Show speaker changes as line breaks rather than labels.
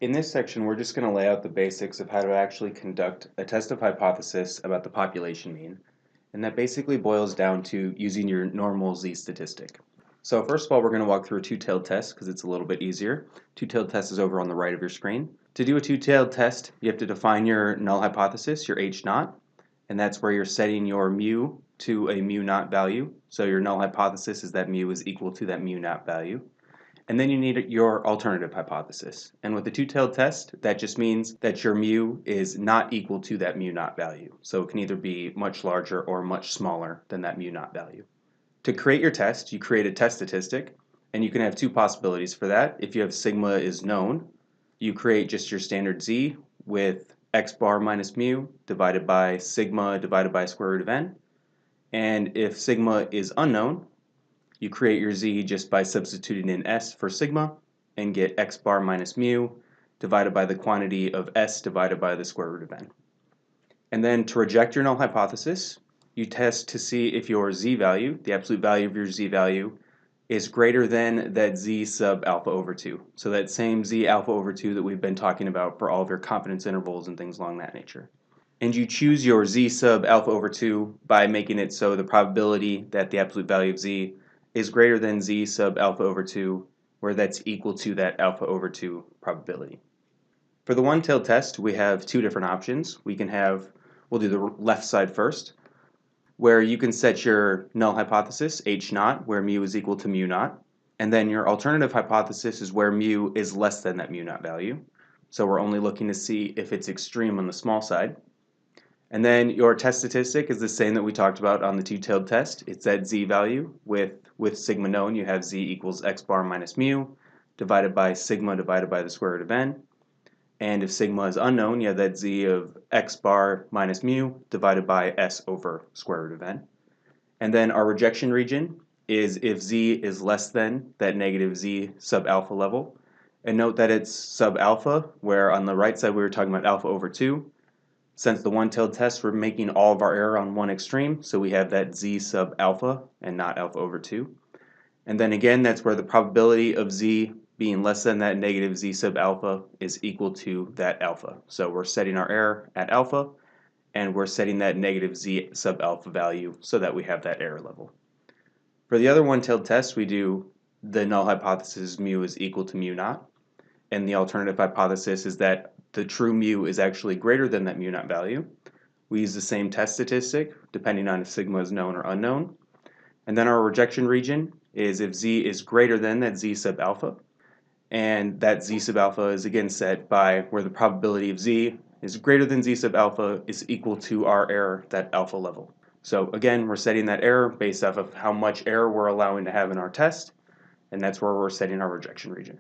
In this section, we're just going to lay out the basics of how to actually conduct a test of hypothesis about the population mean, and that basically boils down to using your normal z-statistic. So first of all, we're going to walk through a two-tailed test because it's a little bit easier. Two-tailed test is over on the right of your screen. To do a two-tailed test, you have to define your null hypothesis, your h naught, and that's where you're setting your mu to a mu naught value. So your null hypothesis is that mu is equal to that mu naught value. And then you need your alternative hypothesis. And with the two-tailed test, that just means that your mu is not equal to that mu naught value. So it can either be much larger or much smaller than that mu naught value. To create your test, you create a test statistic, and you can have two possibilities for that. If you have sigma is known, you create just your standard z with x bar minus mu divided by sigma divided by square root of n. And if sigma is unknown, you create your z just by substituting in s for sigma and get x bar minus mu divided by the quantity of s divided by the square root of n. And then to reject your null hypothesis, you test to see if your z value, the absolute value of your z value, is greater than that z sub alpha over 2. So that same z alpha over 2 that we've been talking about for all of your confidence intervals and things along that nature. And you choose your z sub alpha over 2 by making it so the probability that the absolute value of z is greater than z sub alpha over 2, where that's equal to that alpha over 2 probability. For the one-tailed test, we have two different options. We'll do the left side first, where you can set your null hypothesis, h naught, where mu is equal to mu naught, and then your alternative hypothesis is where mu is less than that mu naught value. So we're only looking to see if it's extreme on the small side. And then your test statistic is the same that we talked about on the two-tailed test. It's that z value with sigma known. You have z equals x bar minus mu divided by sigma divided by the square root of n. And if sigma is unknown, you have that z of x bar minus mu divided by s over square root of n. And then our rejection region is if z is less than that negative z sub alpha level. And note that it's sub alpha, where on the right side we were talking about alpha over 2. Since the one-tailed test, we're making all of our error on one extreme, so we have that z sub alpha and not alpha over 2. And then again, that's where the probability of z being less than that negative z sub alpha is equal to that alpha. So we're setting our error at alpha, and we're setting that negative z sub alpha value so that we have that error level. For the other one-tailed test, we do the null hypothesis mu is equal to mu naught, and the alternative hypothesis is that the true mu is actually greater than that mu naught value. We use the same test statistic depending on if sigma is known or unknown. And then our rejection region is if z is greater than that z sub alpha. And that z sub alpha is again set by where the probability of z is greater than z sub alpha is equal to our error, that alpha level. So again, we're setting that error based off of how much error we're allowing to have in our test, and that's where we're setting our rejection region.